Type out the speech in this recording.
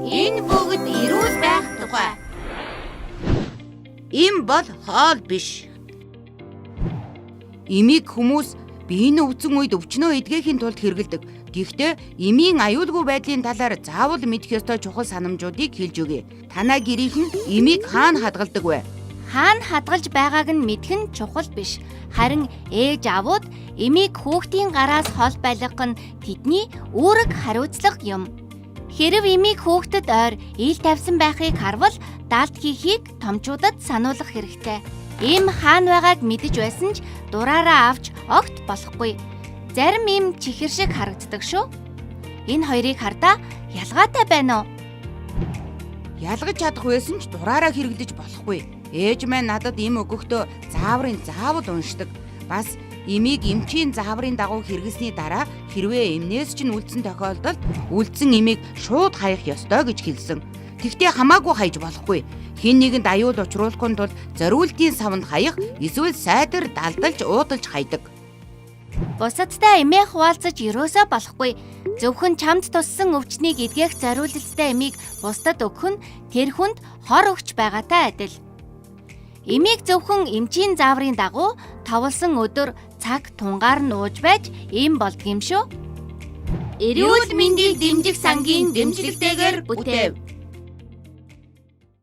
Энэ бүгд эрүүл байх тухай. Им бол хоол биш. Имийг хүмүүс биеийн өвцөн үед өвчнөө эдгэхийн тулд хэрэглэдэг. Гэхдээ эмийн аюулгүй байдлын талаар заавал мэдэх ёстой чухал санамжуудыг хэлж өгье. Танай гэрийнхэн эмийг хаана хадгалдаг вэ? Хаана хадгалж байгааг нь мэдэх нь чухал биш. Харин ээж аавууд эмийг хүүхдийн гараас хол байлгах нь тэдний үүрэг хариуцлага юм. Хэрэв эмийг хүүхдэд ойр ил тавьсан байхыг харвал даалт хийхийг томчуудад сануулгах хэрэгтэй. Эм хаана байгааг мэдэж байсан ч дураараа авч огт болохгүй. Зарим эм чихэр шиг харагддаг шүү. Энэ хоёрыг хардаа ялгаатай байна уу? Ялгаж чадах байсан ч дураараа хэрэглэж болохгүй. Ээж маань надад эм өгөхдөө заавал уншдаг. Бас эмийг эмчийн зааврын дагуу хэрэглэсний дараа хэрвээ эмнээс ч үлдсэн тохиолдолд үлдсэн эмийг шууд хаях ёстой гэж хэлсэн. Тэгтээ хамаагүй хайж болохгүй. Хэн нэгэнд аюул учруулахын тулд зориултын савнд хаях эсвэл сайдэр далдалж уудалж хайдаг. Бусадтай эмээ хуваалцаж ерөөсөө болохгүй. Зөвхөн чамд туссан өвчнийг эдгэх зориулалттай эмийг бусдад өгөх нь тэр хүнд хор өгч байгаатай адил. Эмийг зөвхөн эмчийн зааврын дагуу товлсон өдөр цаг тунгаар нь ууж байж эм болдгийм шүү. Эрүүл мэндийг дэмжих сангийн дэмжлэгтэйгээр бүтээв.